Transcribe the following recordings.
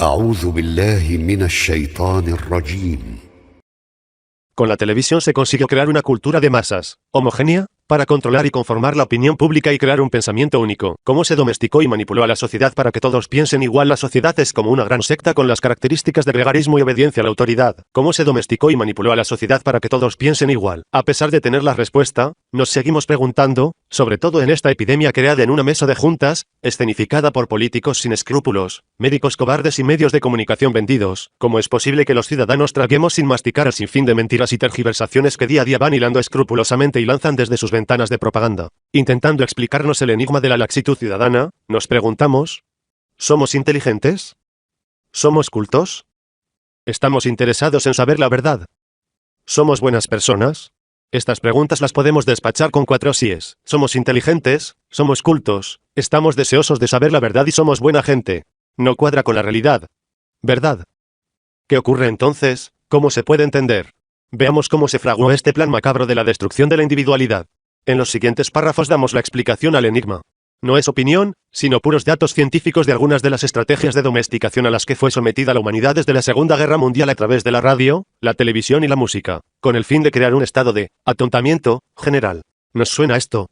أعوذ بالله من الشيطان الرجيم. Con la televisión se consiguió crear una cultura de masas, homogénea, para controlar y conformar la opinión pública y crear un pensamiento único. Cómo se domesticó y manipuló a la sociedad para que todos piensen igual. La sociedad es como una gran secta con las características de gregarismo y obediencia a la autoridad. Cómo se domesticó y manipuló a la sociedad para que todos piensen igual. A pesar de tener la respuesta, nos seguimos preguntando, sobre todo en esta epidemia creada en una mesa de juntas, escenificada por políticos sin escrúpulos, médicos cobardes y medios de comunicación vendidos, ¿cómo es posible que los ciudadanos traguemos sin masticar el sinfín de mentiras y tergiversaciones que día a día van hilando escrupulosamente y lanzan desde sus ventanas de propaganda? Intentando explicarnos el enigma de la laxitud ciudadana, nos preguntamos: ¿somos inteligentes? ¿Somos cultos? ¿Estamos interesados en saber la verdad? ¿Somos buenas personas? Estas preguntas las podemos despachar con 4 síes. Somos inteligentes, somos cultos, estamos deseosos de saber la verdad y somos buena gente. No cuadra con la realidad. ¿Verdad? ¿Qué ocurre entonces? ¿Cómo se puede entender? Veamos cómo se fraguó este plan macabro de la destrucción de la individualidad. En los siguientes párrafos damos la explicación al enigma. No es opinión, sino puros datos científicos de algunas de las estrategias de domesticación a las que fue sometida la humanidad desde la Segunda Guerra Mundial a través de la radio, la televisión y la música, con el fin de crear un estado de atontamiento general. ¿Nos suena esto?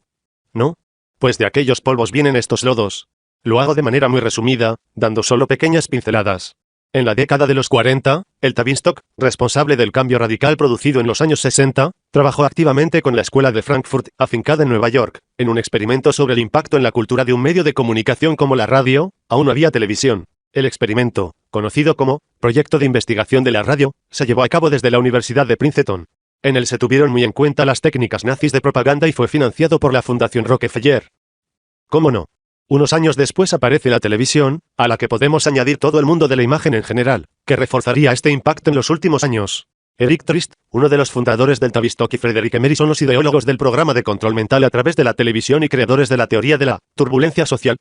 ¿No? Pues de aquellos polvos vienen estos lodos. Lo hago de manera muy resumida, dando solo pequeñas pinceladas. En la década de los 40, el Tavistock, responsable del cambio radical producido en los años 60, trabajó activamente con la Escuela de Frankfurt, afincada en Nueva York, en un experimento sobre el impacto en la cultura de un medio de comunicación como la radio. Aún no había televisión. El experimento, conocido como Proyecto de Investigación de la Radio, se llevó a cabo desde la Universidad de Princeton. En él se tuvieron muy en cuenta las técnicas nazis de propaganda y fue financiado por la Fundación Rockefeller. ¿Cómo no? Unos años después aparece la televisión, a la que podemos añadir todo el mundo de la imagen en general, que reforzaría este impacto en los últimos años. Eric Trist, uno de los fundadores del Tavistock, y Frederick Emery son los ideólogos del programa de control mental a través de la televisión y creadores de la teoría de la turbulencia social.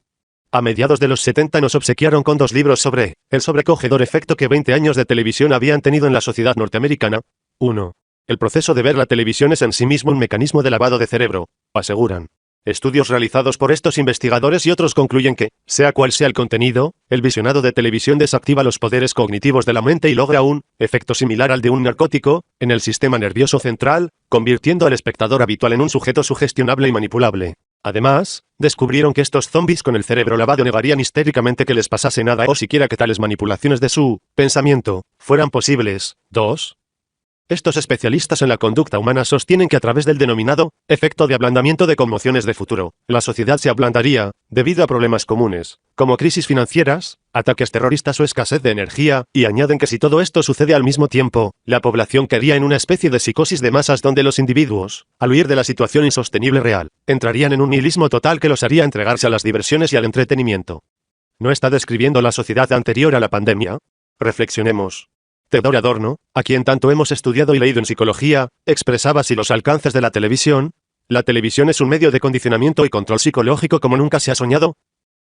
A mediados de los 70 nos obsequiaron con 2 libros sobre el sobrecogedor efecto que 20 años de televisión habían tenido en la sociedad norteamericana. 1. El proceso de ver la televisión es en sí mismo un mecanismo de lavado de cerebro, aseguran. Estudios realizados por estos investigadores y otros concluyen que, sea cual sea el contenido, el visionado de televisión desactiva los poderes cognitivos de la mente y logra un efecto similar al de un narcótico en el sistema nervioso central, convirtiendo al espectador habitual en un sujeto sugestionable y manipulable. Además, descubrieron que estos zombies con el cerebro lavado negarían histéricamente que les pasase nada o siquiera que tales manipulaciones de su pensamiento fueran posibles. 2. Estos especialistas en la conducta humana sostienen que a través del denominado efecto de ablandamiento de conmociones de futuro, la sociedad se ablandaría, debido a problemas comunes, como crisis financieras, ataques terroristas o escasez de energía, y añaden que si todo esto sucede al mismo tiempo, la población caería en una especie de psicosis de masas donde los individuos, al huir de la situación insostenible real, entrarían en un nihilismo total que los haría entregarse a las diversiones y al entretenimiento. ¿No está describiendo la sociedad anterior a la pandemia? Reflexionemos. Theodor Adorno, a quien tanto hemos estudiado y leído en psicología, expresaba así los alcances de la televisión. La televisión es un medio de condicionamiento y control psicológico como nunca se ha soñado.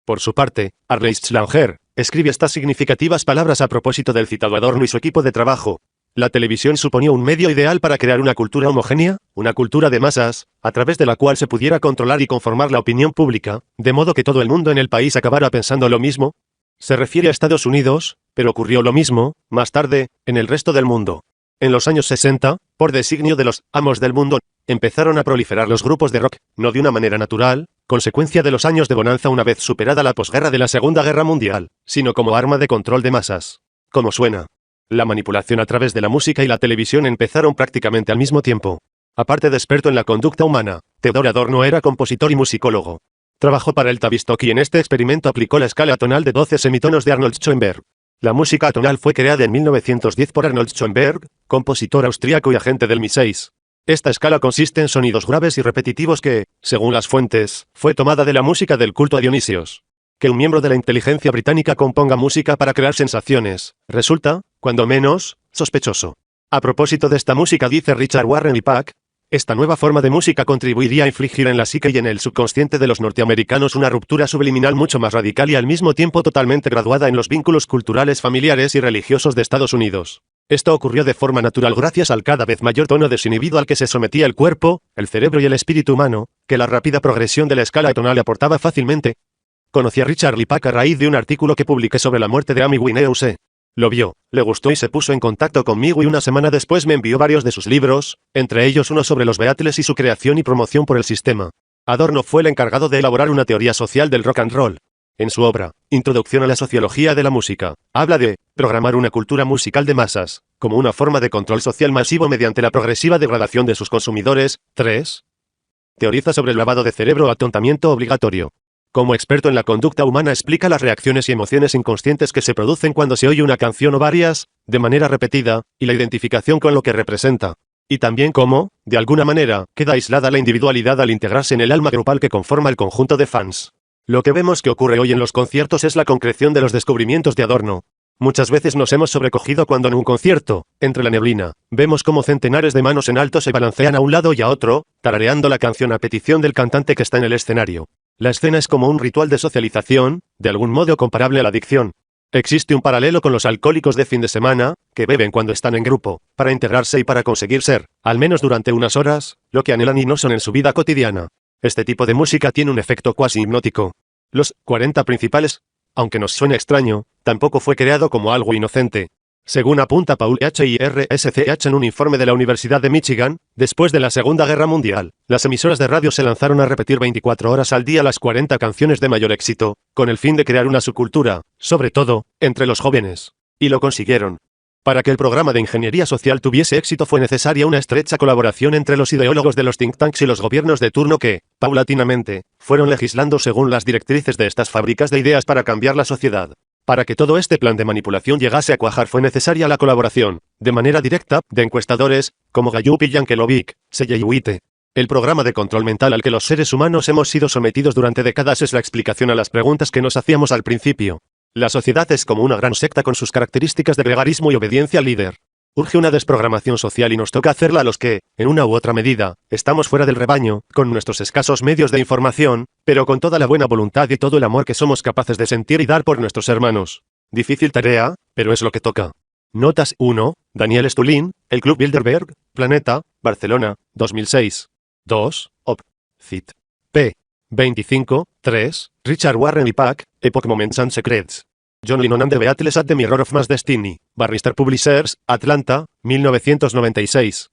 Por su parte, Ernst Schlanger escribe estas significativas palabras a propósito del citado Adorno y su equipo de trabajo. La televisión suponía un medio ideal para crear una cultura homogénea, una cultura de masas, a través de la cual se pudiera controlar y conformar la opinión pública, de modo que todo el mundo en el país acabara pensando lo mismo. Se refiere a Estados Unidos, pero ocurrió lo mismo, más tarde, en el resto del mundo. En los años 60, por designio de los amos del mundo, empezaron a proliferar los grupos de rock, no de una manera natural, consecuencia de los años de bonanza una vez superada la posguerra de la Segunda Guerra Mundial, sino como arma de control de masas. ¿Cómo suena? La manipulación a través de la música y la televisión empezaron prácticamente al mismo tiempo. Aparte de experto en la conducta humana, Theodor Adorno era compositor y musicólogo. Trabajó para el Tavistock y en este experimento aplicó la escala atonal de 12 semitonos de Arnold Schoenberg. La música atonal fue creada en 1910 por Arnold Schoenberg, compositor austríaco y agente del Mi-6. Esta escala consiste en sonidos graves y repetitivos que, según las fuentes, fue tomada de la música del culto a Dionisios. Que un miembro de la inteligencia británica componga música para crear sensaciones, resulta, cuando menos, sospechoso. A propósito de esta música dice Richard Warren y Pack, esta nueva forma de música contribuiría a infligir en la psique y en el subconsciente de los norteamericanos una ruptura subliminal mucho más radical y al mismo tiempo totalmente graduada en los vínculos culturales, familiares y religiosos de Estados Unidos. Esto ocurrió de forma natural gracias al cada vez mayor tono desinhibido al que se sometía el cuerpo, el cerebro y el espíritu humano, que la rápida progresión de la escala tonal aportaba fácilmente. Conocí a Richard Lee Pack a raíz de un artículo que publiqué sobre la muerte de Amy Winehouse. Lo vio, le gustó y se puso en contacto conmigo y una semana después me envió varios de sus libros, entre ellos uno sobre los Beatles y su creación y promoción por el sistema. Adorno fue el encargado de elaborar una teoría social del rock and roll. En su obra, Introducción a la Sociología de la Música, habla de programar una cultura musical de masas, como una forma de control social masivo mediante la progresiva degradación de sus consumidores. 3. Teoriza sobre el lavado de cerebro o atontamiento obligatorio. Como experto en la conducta humana explica las reacciones y emociones inconscientes que se producen cuando se oye una canción o varias, de manera repetida, y la identificación con lo que representa. Y también cómo, de alguna manera, queda aislada la individualidad al integrarse en el alma grupal que conforma el conjunto de fans. Lo que vemos que ocurre hoy en los conciertos es la concreción de los descubrimientos de Adorno. Muchas veces nos hemos sobrecogido cuando en un concierto, entre la neblina, vemos cómo centenares de manos en alto se balancean a un lado y a otro, tarareando la canción a petición del cantante que está en el escenario. La escena es como un ritual de socialización, de algún modo comparable a la adicción. Existe un paralelo con los alcohólicos de fin de semana, que beben cuando están en grupo, para integrarse y para conseguir ser, al menos durante unas horas, lo que anhelan y no son en su vida cotidiana. Este tipo de música tiene un efecto cuasi hipnótico. Los 40 principales, aunque nos suene extraño, tampoco fue creado como algo inocente. Según apunta Paul Hirsch en un informe de la Universidad de Michigan, después de la Segunda Guerra Mundial, las emisoras de radio se lanzaron a repetir 24 horas al día las 40 canciones de mayor éxito, con el fin de crear una subcultura, sobre todo, entre los jóvenes. Y lo consiguieron. Para que el programa de ingeniería social tuviese éxito fue necesaria una estrecha colaboración entre los ideólogos de los think tanks y los gobiernos de turno que, paulatinamente, fueron legislando según las directrices de estas fábricas de ideas para cambiar la sociedad. Para que todo este plan de manipulación llegase a cuajar fue necesaria la colaboración, de manera directa, de encuestadores, como Gallup y Yankelovich, Selley. El programa de control mental al que los seres humanos hemos sido sometidos durante décadas es la explicación a las preguntas que nos hacíamos al principio. La sociedad es como una gran secta con sus características de gregarismo y obediencia al líder. Urge una desprogramación social y nos toca hacerla a los que, en una u otra medida, estamos fuera del rebaño, con nuestros escasos medios de información, pero con toda la buena voluntad y todo el amor que somos capaces de sentir y dar por nuestros hermanos. Difícil tarea, pero es lo que toca. Notas 1. Daniel Stulin, El Club Bilderberg, Planeta, Barcelona, 2006. 2. Op. Cit. P. 25. 3. Richard Warren y Pack, Epoch Moments and Secrets. John Lennon and the Beatles at the Mirror of Mass Destiny, Barrister Publishers, Atlanta, 1996.